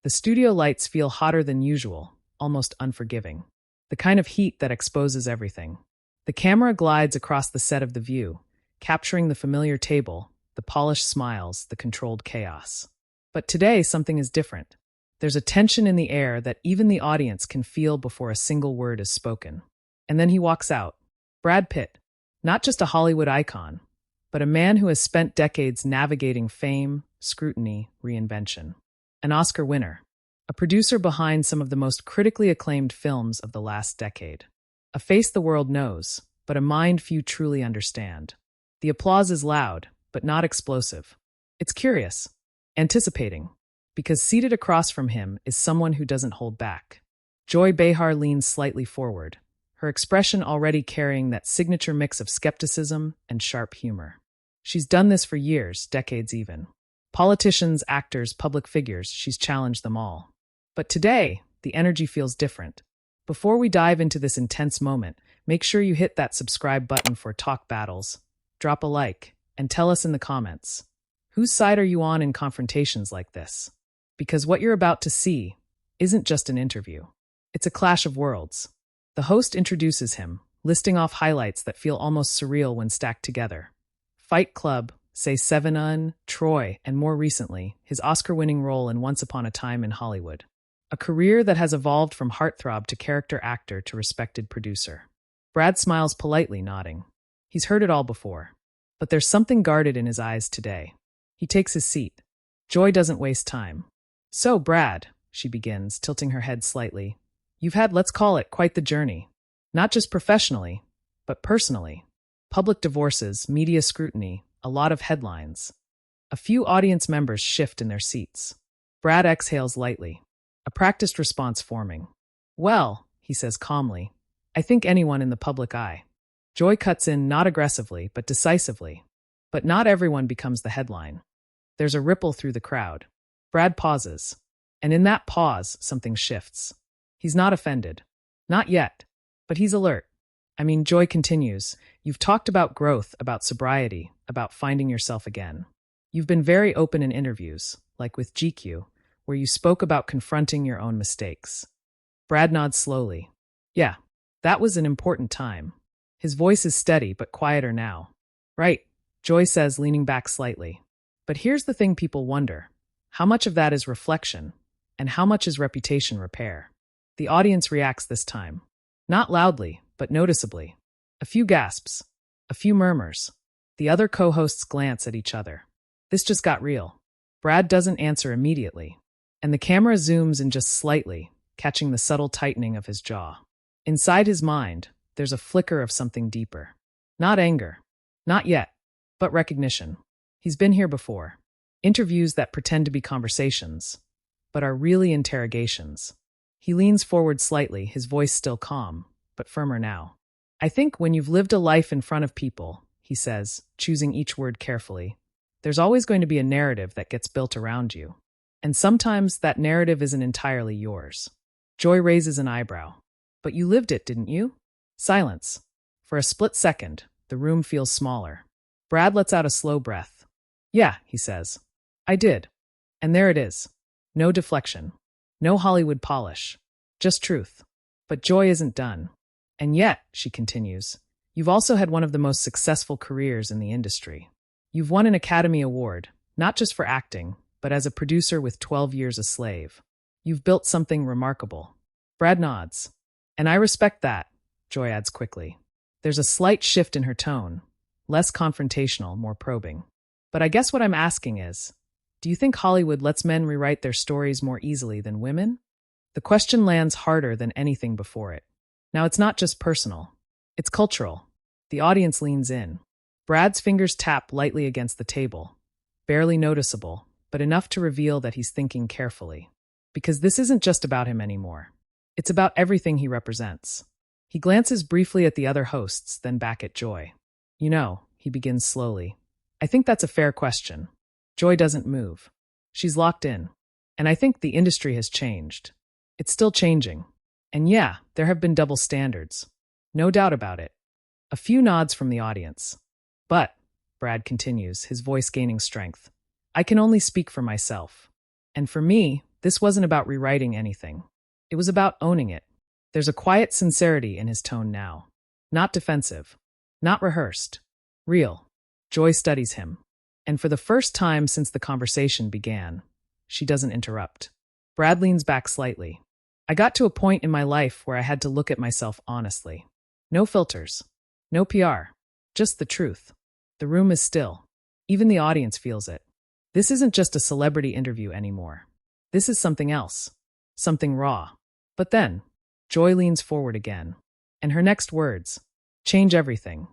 The studio lights feel hotter than usual, almost unforgiving. The kind of heat that exposes everything. The camera glides across the set of The View, capturing the familiar table, the polished smiles, the controlled chaos. But today, something is different. There's a tension in the air that even the audience can feel before a single word is spoken. And then he walks out. Brad Pitt, not just a Hollywood icon, but a man who has spent decades navigating fame, scrutiny, reinvention. An Oscar winner. A producer behind some of the most critically acclaimed films of the last decade. A face the world knows, but a mind few truly understand. The applause is loud, but not explosive. It's curious, anticipating, because seated across from him is someone who doesn't hold back. Joy Behar leans slightly forward, her expression already carrying that signature mix of skepticism and sharp humor. She's done this for years, decades even. Politicians, actors, public figures, she's challenged them all. But today, the energy feels different. Before we dive into this intense moment, make sure you hit that subscribe button for Talk Battles, drop a like, and tell us in the comments, whose side are you on in confrontations like this? Because what you're about to see isn't just an interview. It's a clash of worlds. The host introduces him, listing off highlights that feel almost surreal when stacked together. Fight Club, Say Seven, Troy, and more recently, his Oscar-winning role in Once Upon a Time in Hollywood. A career that has evolved from heartthrob to character actor to respected producer. Brad smiles politely, nodding. He's heard it all before. But there's something guarded in his eyes today. He takes his seat. Joy doesn't waste time. So, Brad, she begins, tilting her head slightly, you've had, let's call it, quite the journey. Not just professionally, but personally. Public divorces, media scrutiny, a lot of headlines. A few audience members shift in their seats. Brad exhales lightly, a practiced response forming. Well, he says calmly, I think anyone in the public eye. Joy cuts in not aggressively, but decisively. But not everyone becomes the headline. There's a ripple through the crowd. Brad pauses. And in that pause, something shifts. He's not offended. Not yet. But he's alert. Joy continues. You've talked about growth, about sobriety, about finding yourself again. You've been very open in interviews, like with GQ, where you spoke about confronting your own mistakes. Brad nods slowly. Yeah, that was an important time. His voice is steady, but quieter now. Right, Joy says, leaning back slightly. But here's the thing people wonder. How much of that is reflection, and how much is reputation repair? The audience reacts this time. Not loudly, but noticeably. A few gasps. A few murmurs. The other co-hosts glance at each other. This just got real. Brad doesn't answer immediately, and the camera zooms in just slightly, catching the subtle tightening of his jaw. Inside his mind, there's a flicker of something deeper. Not anger. Not yet. But recognition. He's been here before. Interviews that pretend to be conversations, but are really interrogations. He leans forward slightly, his voice still calm, but firmer now. I think when you've lived a life in front of people, he says, choosing each word carefully, there's always going to be a narrative that gets built around you. And sometimes that narrative isn't entirely yours. Joy raises an eyebrow. But you lived it, didn't you? Silence. For a split second, the room feels smaller. Brad lets out a slow breath. Yeah, he says. I did. And there it is. No deflection. No Hollywood polish. Just truth. But Joy isn't done. And yet, she continues, you've also had one of the most successful careers in the industry. You've won an Academy Award, not just for acting, but as a producer with 12 Years a Slave. You've built something remarkable. Brad nods. And I respect that, Joy adds quickly. There's a slight shift in her tone, less confrontational, more probing. But I guess what I'm asking is, do you think Hollywood lets men rewrite their stories more easily than women? The question lands harder than anything before it. Now, it's not just personal. It's cultural. The audience leans in. Brad's fingers tap lightly against the table. Barely noticeable, but enough to reveal that he's thinking carefully. Because this isn't just about him anymore. It's about everything he represents. He glances briefly at the other hosts, then back at Joy. You know, he begins slowly. I think that's a fair question. Joy doesn't move. She's locked in. And I think the industry has changed. It's still changing. And yeah, there have been double standards. No doubt about it. A few nods from the audience. But, Brad continues, his voice gaining strength, I can only speak for myself. And for me, This wasn't about rewriting anything. It was about owning it. There's a quiet sincerity in his tone now. Not defensive. Not rehearsed. Real. Joy studies him. And for the first time since the conversation began, she doesn't interrupt. Brad leans back slightly. I got to a point in my life where I had to look at myself honestly. No filters. No PR. Just the truth. The room is still. Even the audience feels it. This isn't just a celebrity interview anymore. This is something else. Something raw. But then, Joy leans forward again. And her next words, change everything.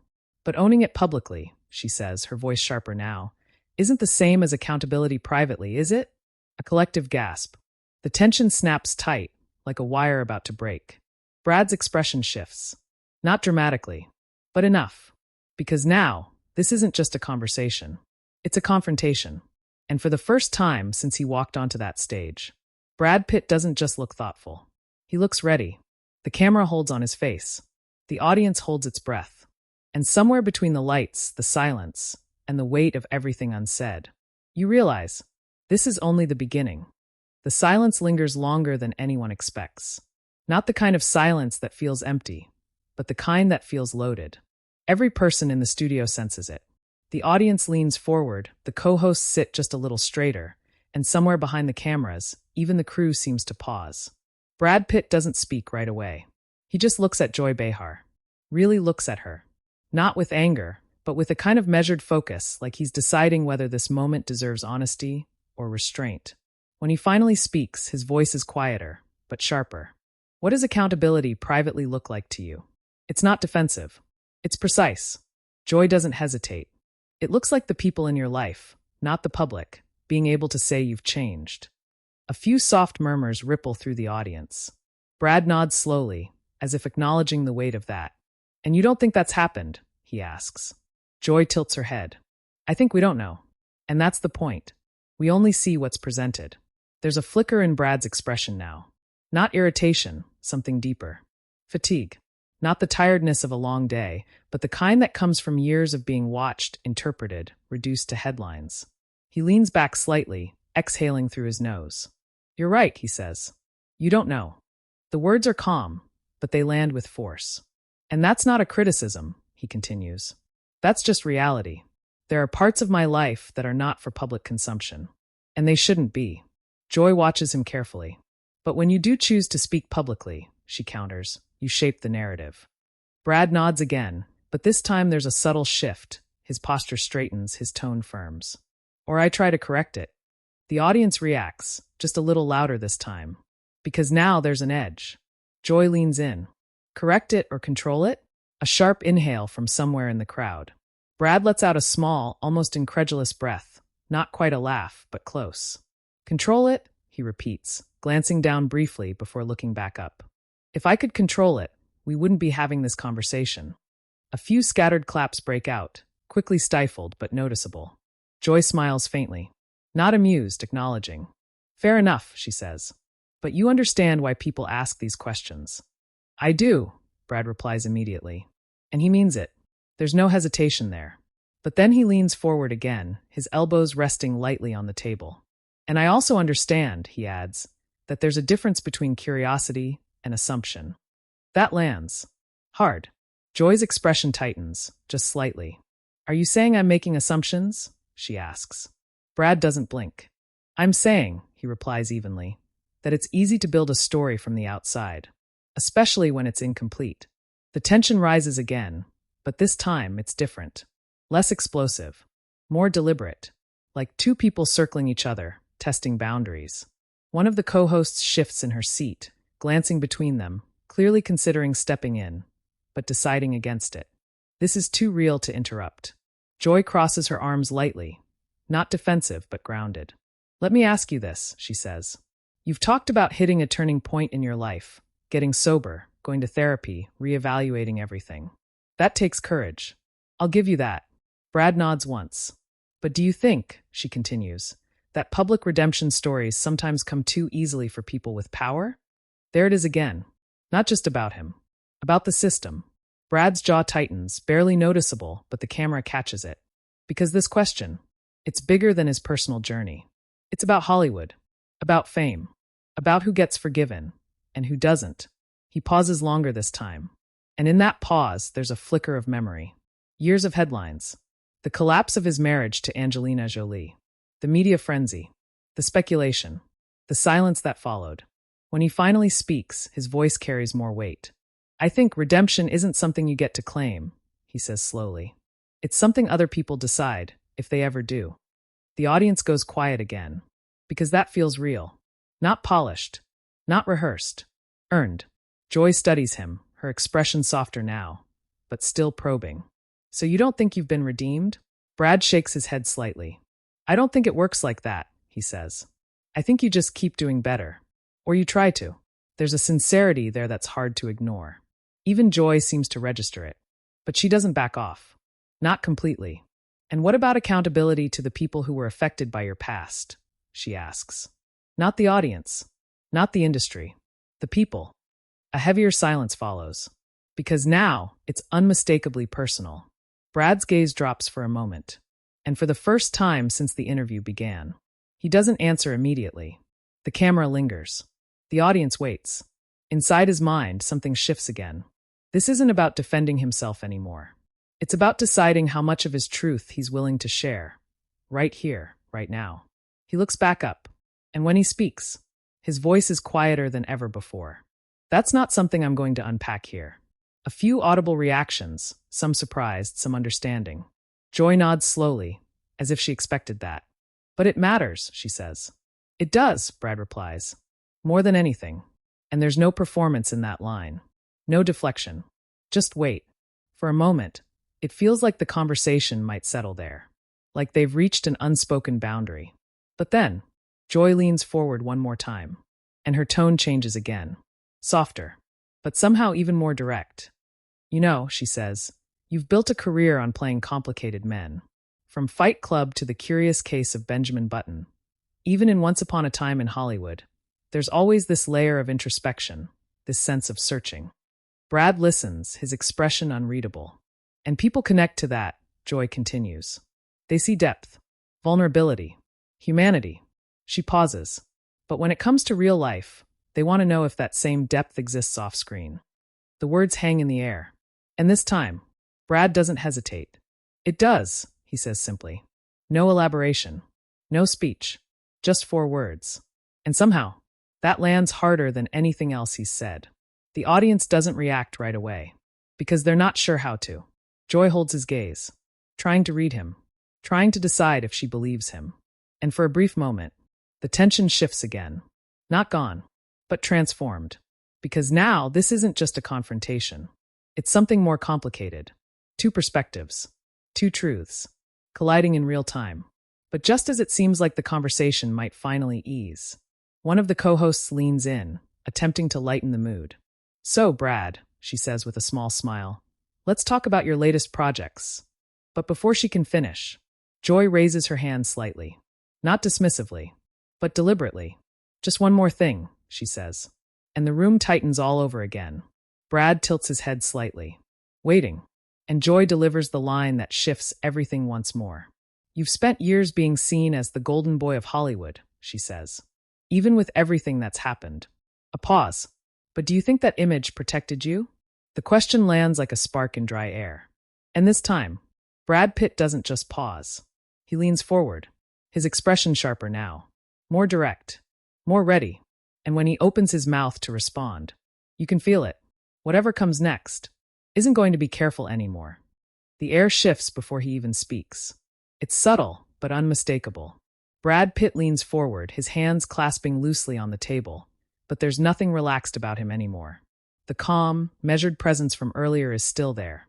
But owning it publicly, she says, her voice sharper now, isn't the same as accountability privately, is it? A collective gasp. The tension snaps tight, like a wire about to break. Brad's expression shifts. Not dramatically, but enough. Because now, this isn't just a conversation. It's a confrontation. And for the first time since he walked onto that stage, Brad Pitt doesn't just look thoughtful. He looks ready. The camera holds on his face. The audience holds its breath. And somewhere between the lights, the silence, and the weight of everything unsaid, you realize, this is only the beginning. The silence lingers longer than anyone expects. Not the kind of silence that feels empty, but the kind that feels loaded. Every person in the studio senses it. The audience leans forward, the co-hosts sit just a little straighter, and somewhere behind the cameras, even the crew seems to pause. Brad Pitt doesn't speak right away. He just looks at Joy Behar. Really looks at her. Not with anger, but with a kind of measured focus, like he's deciding whether this moment deserves honesty or restraint. When he finally speaks, his voice is quieter, but sharper. What does accountability privately look like to you? It's not defensive. It's precise. Joy doesn't hesitate. It looks like the people in your life, not the public, being able to say you've changed. A few soft murmurs ripple through the audience. Brad nods slowly, as if acknowledging the weight of that. And you don't think that's happened? He asks. Joy tilts her head. I think we don't know. And that's the point. We only see what's presented. There's a flicker in Brad's expression now. Not irritation, something deeper. Fatigue. Not the tiredness of a long day, but the kind that comes from years of being watched, interpreted, reduced to headlines. He leans back slightly, exhaling through his nose. You're right, he says. You don't know. The words are calm, but they land with force. And that's not a criticism, he continues. That's just reality. There are parts of my life that are not for public consumption. And they shouldn't be. Joy watches him carefully. But when you do choose to speak publicly, she counters, you shape the narrative. Brad nods again, but this time there's a subtle shift. His posture straightens, his tone firms. Or I try to correct it. The audience reacts, just a little louder this time. Because now there's an edge. Joy leans in. Correct it or control it? A sharp inhale from somewhere in the crowd. Brad lets out a small, almost incredulous breath. Not quite a laugh, but close. Control it? He repeats, glancing down briefly before looking back up. If I could control it, we wouldn't be having this conversation. A few scattered claps break out, quickly stifled but noticeable. Joy smiles faintly. Not amused, acknowledging. Fair enough, she says. But you understand why people ask these questions. I do, Brad replies immediately. And he means it. There's no hesitation there. But then he leans forward again, his elbows resting lightly on the table. And I also understand, he adds, that there's a difference between curiosity and assumption. That lands. Hard. Joy's expression tightens, just slightly. Are you saying I'm making assumptions? She asks. Brad doesn't blink. I'm saying, he replies evenly, that it's easy to build a story from the outside, especially when it's incomplete. The tension rises again, but this time it's different. Less explosive. More deliberate. Like two people circling each other, testing boundaries. One of the co-hosts shifts in her seat, glancing between them, clearly considering stepping in, but deciding against it. This is too real to interrupt. Joy crosses her arms lightly, not defensive but grounded. Let me ask you this, she says. You've talked about hitting a turning point in your life, getting sober, going to therapy, reevaluating everything. That takes courage. I'll give you that. Brad nods once. But do you think, she continues, that public redemption stories sometimes come too easily for people with power? There it is again. Not just about him. About the system. Brad's jaw tightens, barely noticeable, but the camera catches it. Because this question, it's bigger than his personal journey. It's about Hollywood. About fame. about who gets forgiven and who doesn't. He pauses longer this time. And in that pause, there's a flicker of memory. Years of headlines. The collapse of his marriage to Angelina Jolie. The media frenzy. The speculation. The silence that followed. When he finally speaks, his voice carries more weight. I think redemption isn't something you get to claim, he says slowly. It's something other people decide, if they ever do. The audience goes quiet again. Because that feels real. Not polished. Not rehearsed. Earned. Joy studies him, her expression softer now, but still probing. So you don't think you've been redeemed? Brad shakes his head slightly. I don't think it works like that, he says. I think you just keep doing better. Or you try to. There's a sincerity there that's hard to ignore. Even Joy seems to register it. But she doesn't back off. Not completely. And what about accountability to the people who were affected by your past? She asks. Not the audience. Not the industry. The people. A heavier silence follows. Because now, it's unmistakably personal. Brad's gaze drops for a moment. And for the first time since the interview began. He doesn't answer immediately. The camera lingers. The audience waits. Inside his mind, something shifts again. This isn't about defending himself anymore. It's about deciding how much of his truth he's willing to share. Right here, right now. He looks back up. And when he speaks, his voice is quieter than ever before. That's not something I'm going to unpack here. A few audible reactions, some surprised, some understanding. Joy nods slowly, as if she expected that. But it matters, she says. It does, Brad replies. More than anything. And there's no performance in that line. No deflection. Just wait. For a moment, it feels like the conversation might settle there. Like they've reached an unspoken boundary. But then, Joy leans forward one more time. And her tone changes again. Softer. But somehow even more direct. You know, she says, you've built a career on playing complicated men. From Fight Club to The Curious Case of Benjamin Button. Even in Once Upon a Time in Hollywood, there's always this layer of introspection, this sense of searching. Brad listens, his expression unreadable. And people connect to that, Joy continues. They see depth, vulnerability, humanity. She pauses. But when it comes to real life, they want to know if that same depth exists off-screen. The words hang in the air. And this time, Brad doesn't hesitate. It does, he says simply. No elaboration. No speech. Just 4 words. And somehow, that lands harder than anything else he's said. The audience doesn't react right away. Because they're not sure how to. Joy holds his gaze. Trying to read him. Trying to decide if she believes him. And for a brief moment, the tension shifts again. Not gone, but transformed. Because now, this isn't just a confrontation. It's something more complicated. 2 perspectives. 2 truths. Colliding in real time. But just as it seems like the conversation might finally ease, one of the co-hosts leans in, attempting to lighten the mood. So, Brad, she says with a small smile, let's talk about your latest projects. But before she can finish, Joy raises her hand slightly. Not dismissively, but deliberately. Just one more thing, she says. And the room tightens all over again. Brad tilts his head slightly, waiting. And Joy delivers the line that shifts everything once more. You've spent years being seen as the golden boy of Hollywood, she says. Even with everything that's happened. A pause. But do you think that image protected you? The question lands like a spark in dry air. And this time, Brad Pitt doesn't just pause. He leans forward, his expression sharper now. More direct. More ready. And when he opens his mouth to respond, you can feel it. Whatever comes next isn't going to be careful anymore. The air shifts before he even speaks. It's subtle, but unmistakable. Brad Pitt leans forward, his hands clasping loosely on the table, but there's nothing relaxed about him anymore. The calm, measured presence from earlier is still there,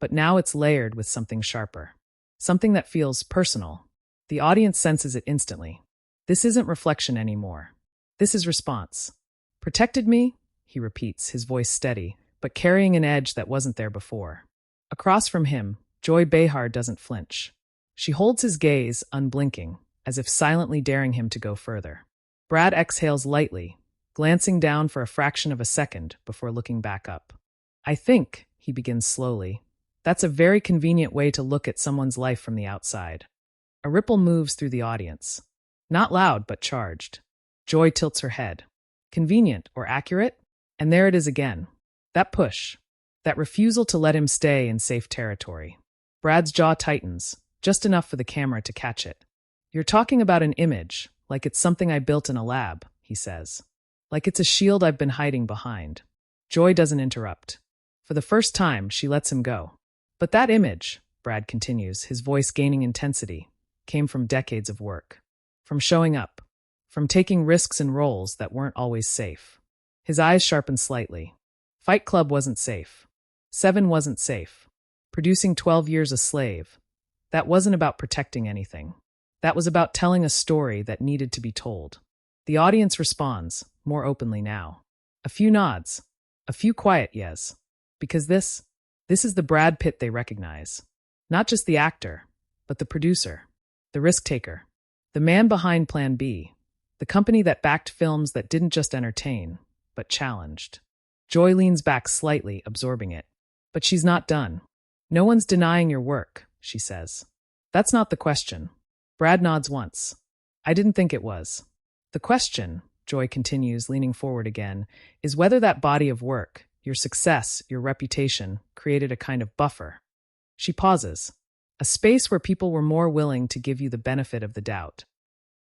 but now it's layered with something sharper. Something that feels personal. The audience senses it instantly. This isn't reflection anymore. This is response. Protected me? He repeats, his voice steady, but carrying an edge that wasn't there before. Across from him, Joy Behar doesn't flinch. She holds his gaze, unblinking, as if silently daring him to go further. Brad exhales lightly, glancing down for a fraction of a second before looking back up. I think, he begins slowly, that's a very convenient way to look at someone's life from the outside. A ripple moves through the audience. Not loud, but charged. Joy tilts her head. Convenient or accurate? And there it is again. That push. That refusal to let him stay in safe territory. Brad's jaw tightens, just enough for the camera to catch it. You're talking about an image, like it's something I built in a lab, he says. Like it's a shield I've been hiding behind. Joy doesn't interrupt. For the first time, she lets him go. But that image, Brad continues, his voice gaining intensity, came from decades of work. From showing up. From taking risks in roles that weren't always safe. His eyes sharpened slightly. Fight Club wasn't safe. Seven wasn't safe. Producing 12 Years a Slave. That wasn't about protecting anything. That was about telling a story that needed to be told. The audience responds, more openly now. A few nods. A few quiet yes. Because this is the Brad Pitt they recognize. Not just the actor, but the producer. The risk taker. The man behind Plan B. The company that backed films that didn't just entertain, but challenged. Joy leans back slightly, absorbing it. But she's not done. No one's denying your work, she says. That's not the question. Brad nods once. I didn't think it was. The question, Joy continues, leaning forward again, is whether that body of work, your success, your reputation, created a kind of buffer. She pauses. A space where people were more willing to give you the benefit of the doubt.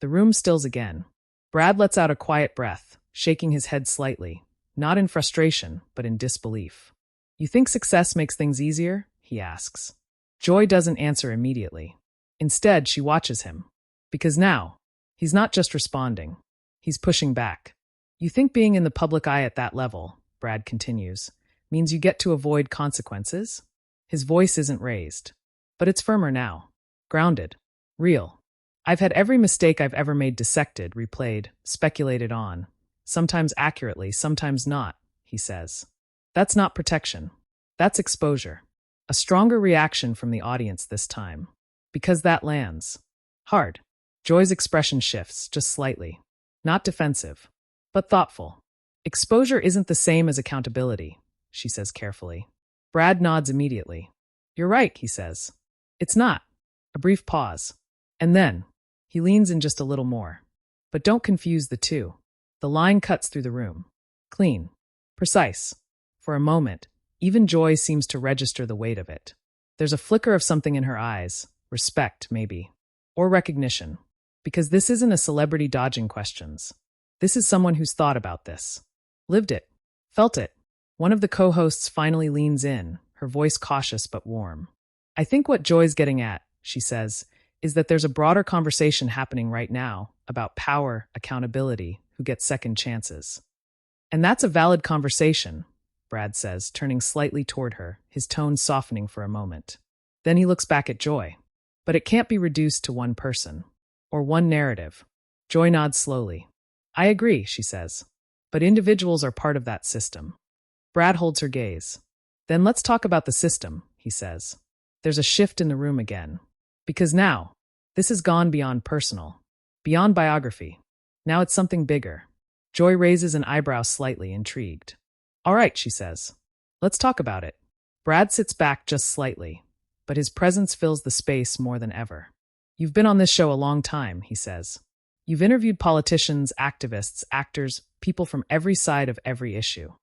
The room stills again. Brad lets out a quiet breath, shaking his head slightly, not in frustration, but in disbelief. You think success makes things easier? He asks. Joy doesn't answer immediately. Instead, she watches him. Because now, he's not just responding. He's pushing back. You think being in the public eye at that level, Brad continues, means you get to avoid consequences? His voice isn't raised. But it's firmer now. Grounded. Real. I've had every mistake I've ever made dissected, replayed, speculated on. Sometimes accurately, sometimes not, he says. That's not protection. That's exposure. A stronger reaction from the audience this time. Because that lands. Hard. Joy's expression shifts, just slightly. Not defensive, but thoughtful. Exposure isn't the same as accountability, she says carefully. Brad nods immediately. You're right, he says. It's not. A brief pause. And then, he leans in just a little more. But don't confuse the two. The line cuts through the room. Clean. Precise. For a moment, even Joy seems to register the weight of it. There's a flicker of something in her eyes. Respect, maybe. Or recognition. Because this isn't a celebrity dodging questions. This is someone who's thought about this. Lived it. Felt it. One of the co-hosts finally leans in, her voice cautious but warm. I think what Joy's getting at, she says, is that there's a broader conversation happening right now about power, accountability, who gets second chances. And that's a valid conversation, Brad says, turning slightly toward her, his tone softening for a moment. Then he looks back at Joy. But it can't be reduced to one person. Or one narrative. Joy nods slowly. I agree, she says. But individuals are part of that system. Brad holds her gaze. Then let's talk about the system, he says. There's a shift in the room again. Because now, this has gone beyond personal. Beyond biography. Now it's something bigger. Joy raises an eyebrow slightly, intrigued. All right, she says. Let's talk about it. Brad sits back just slightly, but his presence fills the space more than ever. You've been on this show a long time, he says. You've interviewed politicians, activists, actors, people from every side of every issue.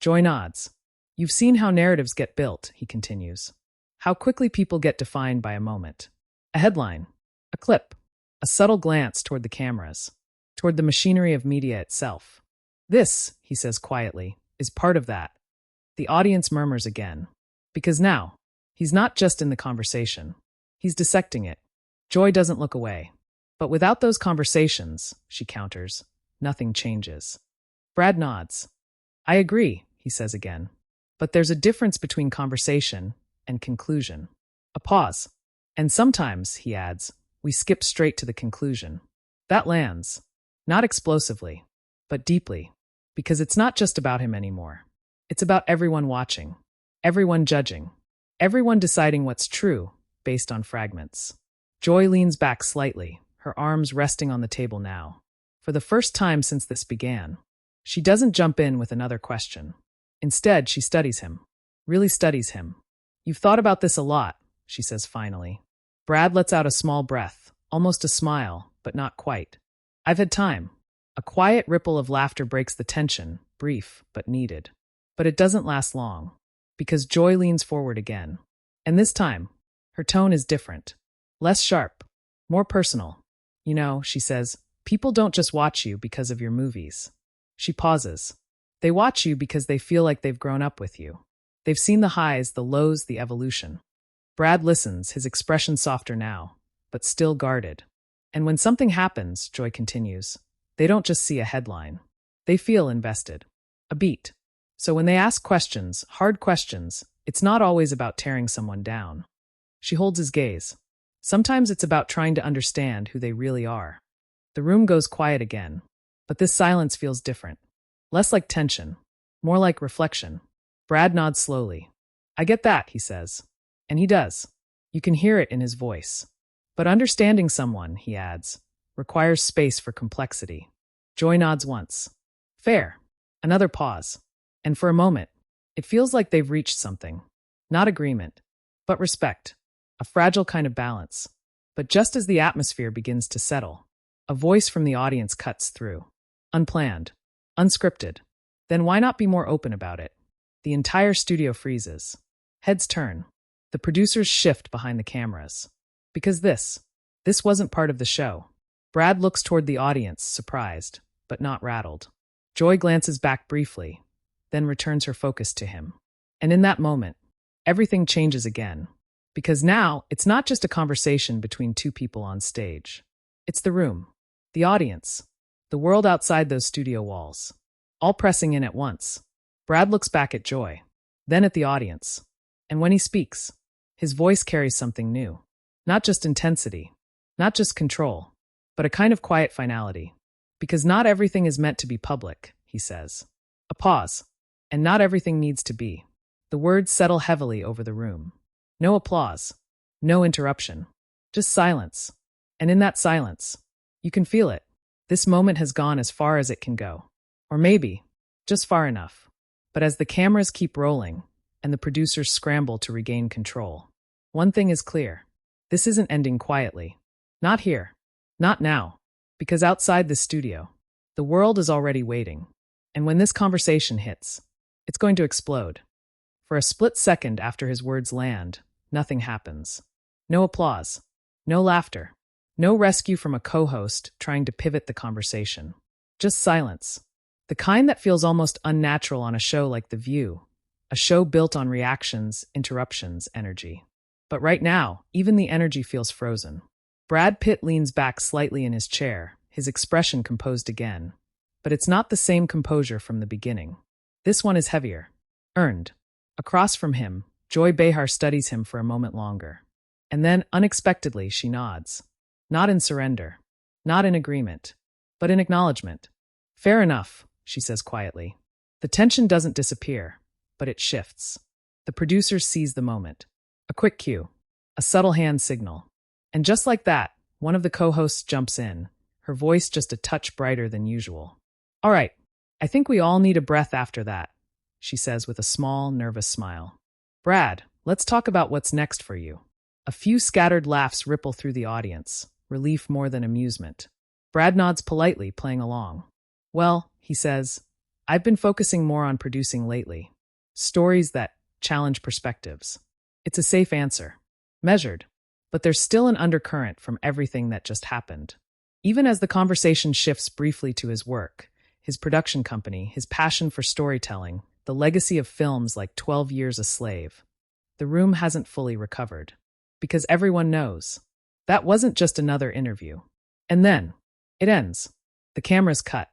Joy nods. You've seen how narratives get built, he continues. How quickly people get defined by a moment. A headline, a clip, a subtle glance toward the cameras, toward the machinery of media itself. This, he says quietly, is part of that. The audience murmurs again. Because now, he's not just in the conversation. He's dissecting it. Joy doesn't look away. But without those conversations, she counters, nothing changes. Brad nods. I agree, he says again. But there's a difference between conversation and conclusion. A pause. And sometimes, he adds, we skip straight to the conclusion. That lands. Not explosively, but deeply. Because it's not just about him anymore. It's about everyone watching. Everyone judging. Everyone deciding what's true, based on fragments. Joy leans back slightly, her arms resting on the table now. For the first time since this began, she doesn't jump in with another question. Instead, she studies him. Really studies him. You've thought about this a lot, she says finally. Brad lets out a small breath, almost a smile, but not quite. I've had time. A quiet ripple of laughter breaks the tension, brief but needed. But it doesn't last long, because Joy leans forward again. And this time, her tone is different. Less sharp, more personal. You know, she says, people don't just watch you because of your movies. She pauses. They watch you because they feel like they've grown up with you. They've seen the highs, the lows, the evolution. Brad listens, his expression softer now, but still guarded. And when something happens, Joy continues, they don't just see a headline. They feel invested. A beat. So when they ask questions, hard questions, it's not always about tearing someone down. She holds his gaze. Sometimes it's about trying to understand who they really are. The room goes quiet again, but this silence feels different. Less like tension, more like reflection. Brad nods slowly. I get that, he says. And he does. You can hear it in his voice. But understanding someone, he adds, requires space for complexity. Joy nods once. Fair. Another pause. And for a moment, it feels like they've reached something. Not agreement, but respect. A fragile kind of balance. But just as the atmosphere begins to settle, a voice from the audience cuts through. Unplanned. Unscripted. Then why not be more open about it? The entire studio freezes. Heads turn. The producers shift behind the cameras. Because this wasn't part of the show. Brad looks toward the audience, surprised, but not rattled. Joy glances back briefly, then returns her focus to him. And in that moment, everything changes again. Because now, it's not just a conversation between two people on stage. It's the room, the audience, the world outside those studio walls, all pressing in at once. Brad looks back at Joy, then at the audience. And when he speaks, his voice carries something new. Not just intensity, not just control, but a kind of quiet finality. Because not everything is meant to be public, he says. A pause. And not everything needs to be. The words settle heavily over the room. No applause. No interruption. Just silence. And in that silence, you can feel it. This moment has gone as far as it can go. Or maybe, just far enough. But as the cameras keep rolling, and the producers scramble to regain control, one thing is clear. This isn't ending quietly. Not here. Not now. Because outside the studio, the world is already waiting. And when this conversation hits, it's going to explode. For a split second after his words land, nothing happens. No applause. No laughter. No rescue from a co-host trying to pivot the conversation. Just silence. The kind that feels almost unnatural on a show like The View, a show built on reactions, interruptions, energy. But right now, even the energy feels frozen. Brad Pitt leans back slightly in his chair, his expression composed again. But it's not the same composure from the beginning. This one is heavier. Earned. Across from him, Joy Behar studies him for a moment longer. And then, unexpectedly, she nods. Not in surrender. Not in agreement. But in acknowledgement. Fair enough, she says quietly. The tension doesn't disappear, but it shifts. The producers seize the moment. A quick cue. A subtle hand signal. And just like that, one of the co-hosts jumps in, her voice just a touch brighter than usual. All right, I think we all need a breath after that, she says with a small, nervous smile. Brad, let's talk about what's next for you. A few scattered laughs ripple through the audience, relief more than amusement. Brad nods politely, playing along. Well, he says, I've been focusing more on producing lately. Stories that challenge perspectives. It's a safe answer. Measured. But there's still an undercurrent from everything that just happened. Even as the conversation shifts briefly to his work, his production company, his passion for storytelling, the legacy of films like 12 Years a Slave, the room hasn't fully recovered. Because everyone knows. That wasn't just another interview. And then, it ends. The cameras cut.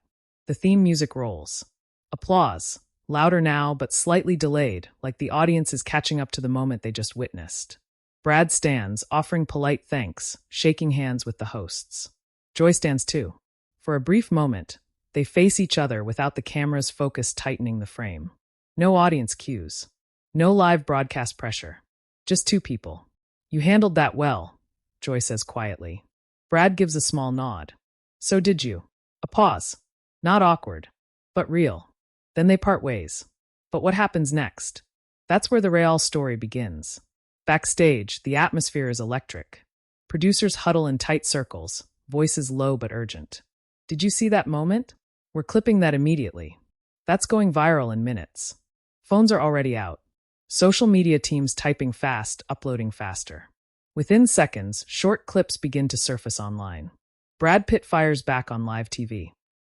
The theme music rolls. Applause. Louder now, but slightly delayed, like the audience is catching up to the moment they just witnessed. Brad stands, offering polite thanks, shaking hands with the hosts. Joy stands too. For a brief moment, they face each other without the camera's focus tightening the frame. No audience cues. No live broadcast pressure. Just two people. You handled that well, Joy says quietly. Brad gives a small nod. So did you. A pause. Not awkward, but real. Then they part ways. But what happens next? That's where the real story begins. Backstage, the atmosphere is electric. Producers huddle in tight circles, voices low but urgent. Did you see that moment? We're clipping that immediately. That's going viral in minutes. Phones are already out. Social media teams typing fast, uploading faster. Within seconds, short clips begin to surface online. Brad Pitt fires back on live TV.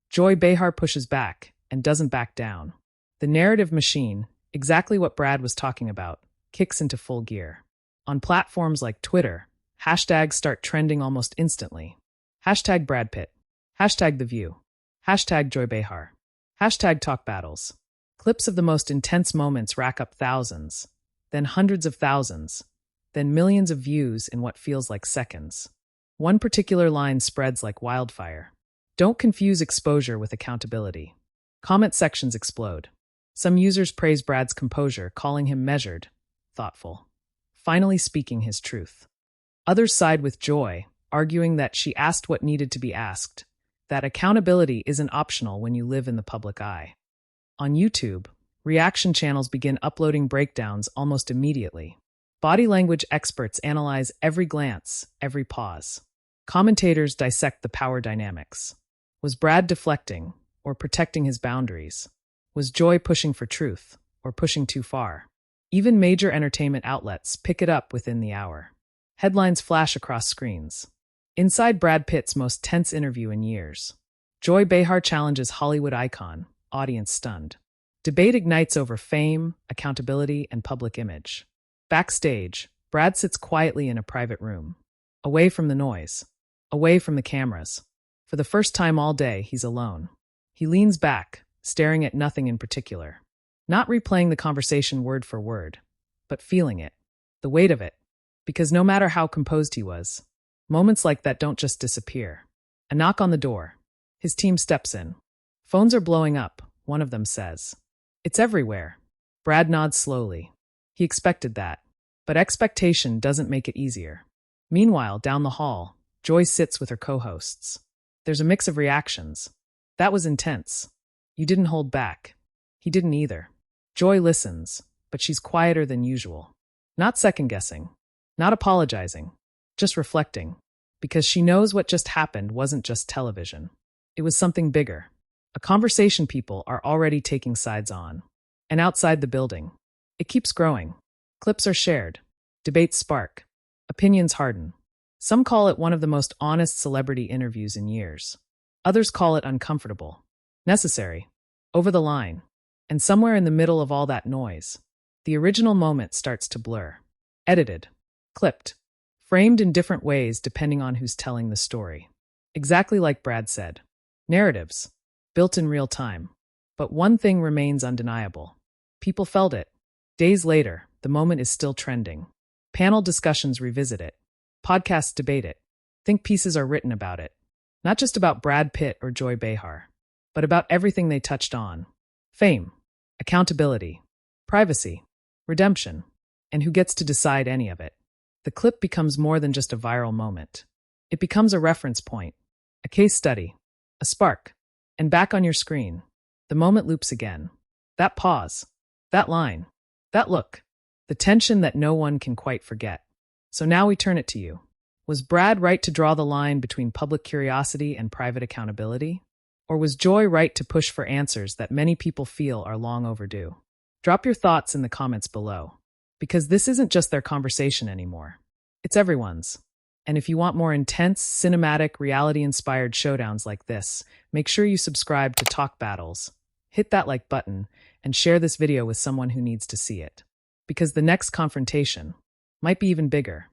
Joy Behar pushes back and doesn't back down. The narrative machine, exactly what Brad was talking about, kicks into full gear. On platforms like Twitter, hashtags start trending almost instantly. Hashtag Brad Pitt. Hashtag The View. Hashtag Joy Behar. Hashtag Talk Battles. Clips of the most intense moments rack up thousands, then hundreds of thousands, then millions of views in what feels like seconds. One particular line spreads like wildfire. Don't confuse exposure with accountability. Comment sections explode. Some users praise Brad's composure, calling him measured, thoughtful, finally speaking his truth. Others side with Joy, arguing that she asked what needed to be asked, that accountability isn't optional when you live in the public eye. On YouTube, reaction channels begin uploading breakdowns almost immediately. Body language experts analyze every glance, every pause. Commentators dissect the power dynamics. Was Brad deflecting or protecting his boundaries? Was Joy pushing for truth or pushing too far? Even major entertainment outlets pick it up within the hour. Headlines flash across screens. Inside Brad Pitt's most tense interview in years. Joy Behar challenges Hollywood icon, audience stunned. Debate ignites over fame, accountability, and public image. Backstage, Brad sits quietly in a private room. Away from the noise. Away from the cameras. For the first time all day, he's alone. He leans back, staring at nothing in particular. Not replaying the conversation word for word, but feeling it. The weight of it. Because no matter how composed he was, moments like that don't just disappear. A knock on the door. His team steps in. Phones are blowing up, one of them says. It's everywhere. Brad nods slowly. He expected that. But expectation doesn't make it easier. Meanwhile, down the hall, Joy sits with her co-hosts. There's a mix of reactions. That was intense. You didn't hold back. He didn't either. Joy listens, but she's quieter than usual. Not second-guessing. Not apologizing. Just reflecting. Because she knows what just happened wasn't just television. It was something bigger. A conversation people are already taking sides on. And outside the building, it keeps growing. Clips are shared. Debates spark. Opinions harden. Some call it one of the most honest celebrity interviews in years. Others call it uncomfortable. Necessary. Over the line. And somewhere in the middle of all that noise, the original moment starts to blur. Edited. Clipped. Framed in different ways depending on who's telling the story. Exactly like Brad said. Narratives. Built in real time. But one thing remains undeniable. People felt it. Days later, the moment is still trending. Panel discussions revisit it. Podcasts debate it. Think pieces are written about it. Not just about Brad Pitt or Joy Behar, but about everything they touched on. Fame, accountability, privacy, redemption, and who gets to decide any of it. The clip becomes more than just a viral moment. It becomes a reference point, a case study, a spark. And back on your screen, the moment loops again. That pause, that line, that look, the tension that no one can quite forget. So now we turn it to you. Was Brad right to draw the line between public curiosity and private accountability? Or was Joy right to push for answers that many people feel are long overdue? Drop your thoughts in the comments below, because this isn't just their conversation anymore. It's everyone's. And if you want more intense, cinematic, reality-inspired showdowns like this, make sure you subscribe to Talk Battles, hit that like button, and share this video with someone who needs to see it. Because the next confrontation might be even bigger.